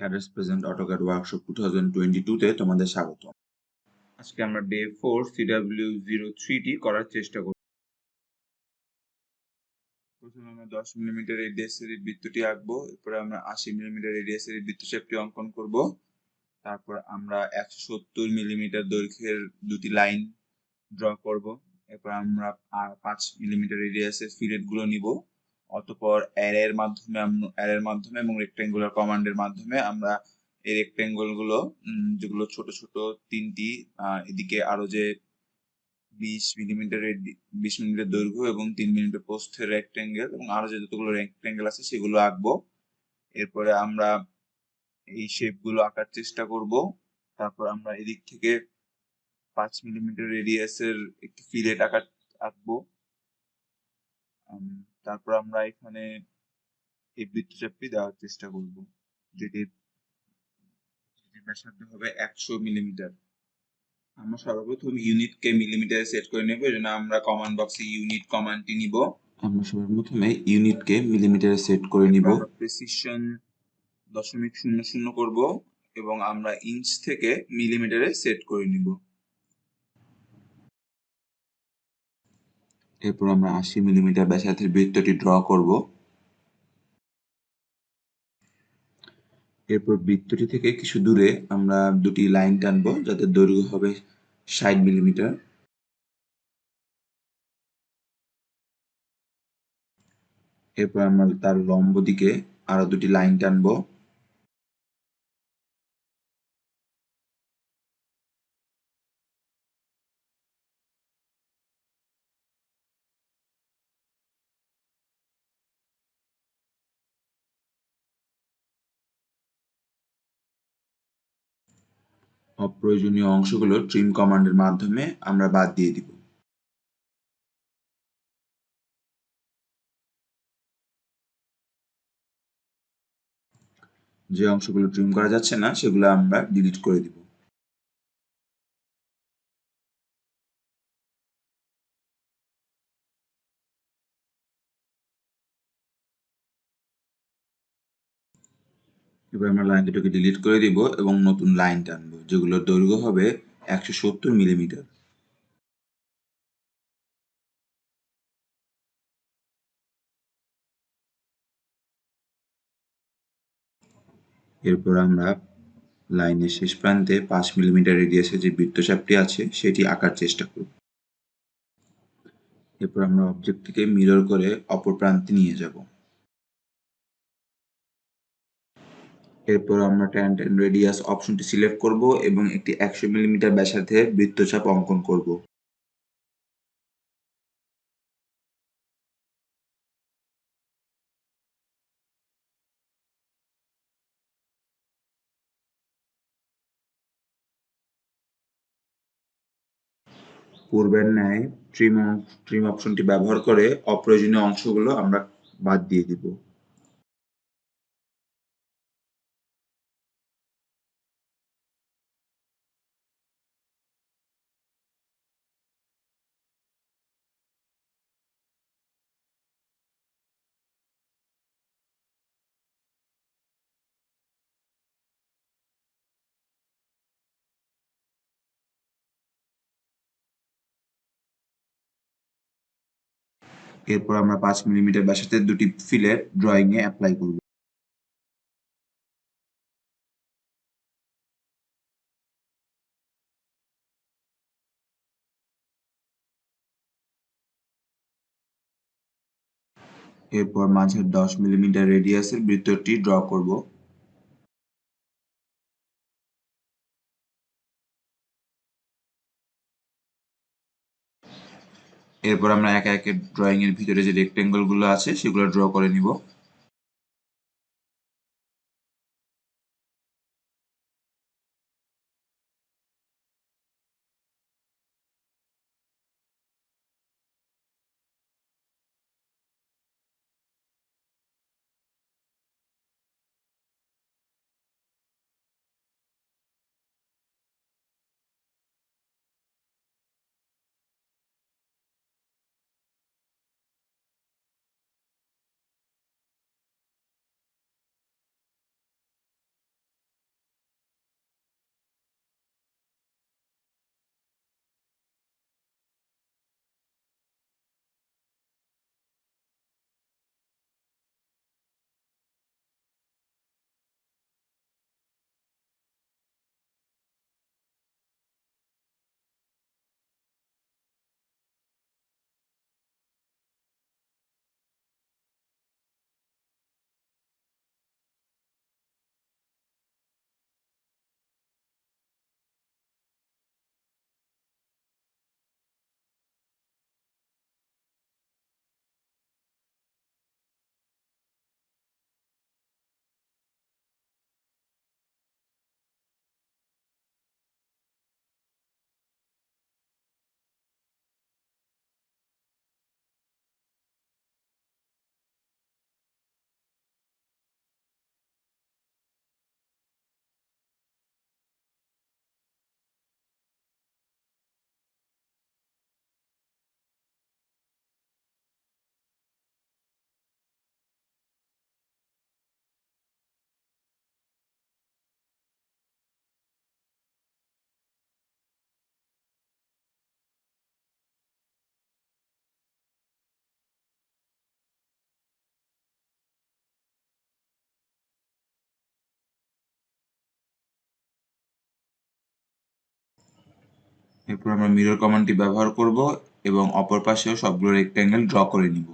CADers Presents AutoCAD Workshop 2022 তে তোমাদের স্বাগত। আজকে আমরা ডে 4 CW03টি করার চেষ্টা করব। প্রথমে আমরা 10 মিমি রেডিয়াসের এই বৃত্তটি আঁকবো, এরপর আমরা 80 মিমি রেডিয়াসের এই বৃত্তচাপটি অঙ্কন করব। তারপর আমরা 170 মিমি দৈর্ঘ্যের দুটি লাইন ড্র করব। এরপর আমরা 5 মিমি রেডিয়াসের ফিলেট গুলো নিব। অতঃপর অ্যারের মাধ্যমে এবং রেক্ট্যাঙ্গুলার কমান্ডের মাধ্যমে আমরা এই রেক্ট্যাঙ্গল গুলো যেগুলো ছোট ছোট তিনটি এদিকে আরো যে 20 মিমি দৈর্ঘ্য এবং 3 মিমি প্রস্থের রেক্ট্যাঙ্গেল এবং আরো যে যতগুলো রেক্ট্যাঙ্গেল আছে সেগুলো আঁকবো। এরপরে আমরা এই শেপ গুলো আঁকার চেষ্টা করব। তারপর আমরা এদিক থেকে 5 মিমি রেডিয়াসের একটি ফিলেট আঁকবো। তারপর আমরা এখানে এই বৃত্তচাপটি দেওয়ার চেষ্টা করব, যেটির ব্যাসার্ধ হবে 100 মিমি। আমরা সর্বপ্রথম ইউনিটকে মিলিমিটারে সেট করে নেব, এজন্য আমরা কমান্ড বক্সে ইউনিট কমান্ডটি নিব। আমরা সর্বপ্রথমে ইউনিটকে মিলিমিটারে সেট করে নিব। প্রেসিশন 0.00 করব এবং আমরা ইঞ্চ থেকে মিলিমিটারে সেট করে নিব। এরপর আমরা 80 মিমি ব্যাসার্ধের বৃত্তটি ড্র করব। এরপর বৃত্তটি থেকে কিছু দূরে আমরা দুটি লাইন টানবো, যাতে দৈর্ঘ্য হবে 60 মিমি। এরপর আমরা তার লম্ব দিকে আরো দুটি লাইন টানবো। অপ্রয়োজনীয় অংশগুলো ট্রিম কমান্ডের মাধ্যমে আমরা বাদ দিয়ে দিব। যে অংশগুলো ট্রিম করা যাচ্ছে না সেগুলো আমরা ডিলিট করে দিব। এবার আমরা লাইন দুটোকে ডিলিট করে দিব এবং নতুন লাইন টানবো, যেগুলোর দৈর্ঘ্য হবে 170 মিমি। এরপর আমরা লাইনের শেষ প্রান্তে 5 মিমি রেডিয়াসের যে বৃত্তচাপটি আছে সেটি আঁকার চেষ্টা করব। এরপর আমরা অবজেক্টটিকে মিরর করে অপর প্রান্তে নিয়ে যাব। এরপর আমরা ট্যান রেডিয়াস অপশনটি সিলেক্ট করব এবং একটি 100 মিমি ব্যাসার্ধের বৃত্তচাপ অঙ্কন করব। পূর্বের ন্যায় ট্রিম অপশনটি ব্যবহার করে অপ্রয়োজনীয় অংশগুলো আমরা বাদ দিয়ে দিব। এরপর আমরা 5 মিমি ব্যাসার্ধের দুটি ফিলেট ড্রয়িং এ অ্যাপ্লাই করব। এরপর মাঝের 10 মিমি রেডিয়াসের বৃত্তটি ড্র করব। এরপর আমরা একে একে ড্রয়িং এর ভিতরে যে রেক্টেঙ্গল গুলো আছে সেগুলো ড্র করে নিব। এরপর আমরা মিরর কমান্ডটি ব্যবহার করব এবং অপর পাশেও সবগুলো রেক্ট্যাঙ্গেল ড্র করে নিব।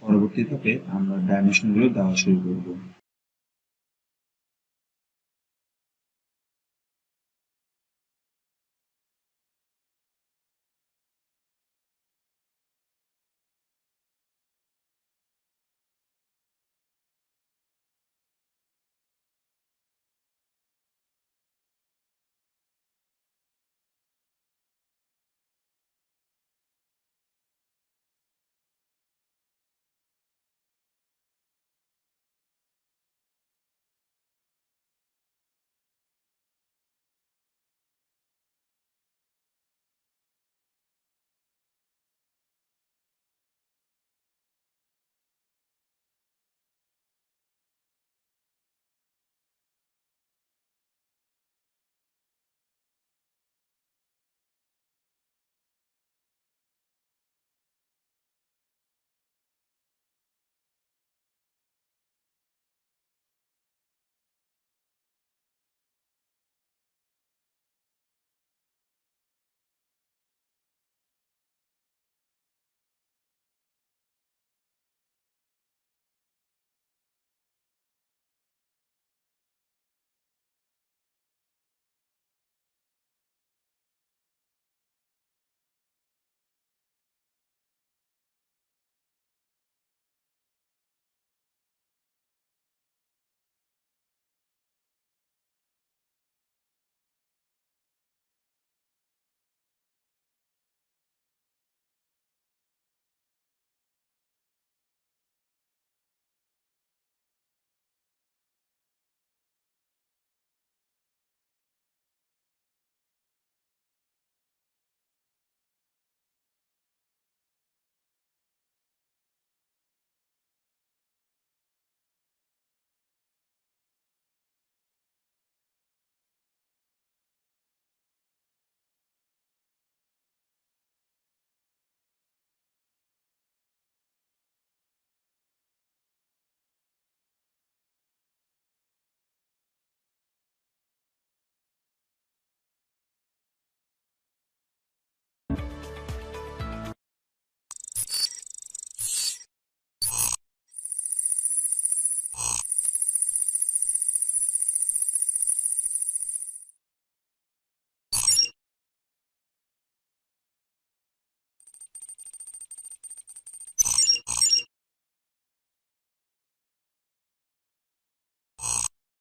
পরবর্তী ধাপে আমরা ডাইমেনশনগুলো দেওয়া শুরু করব।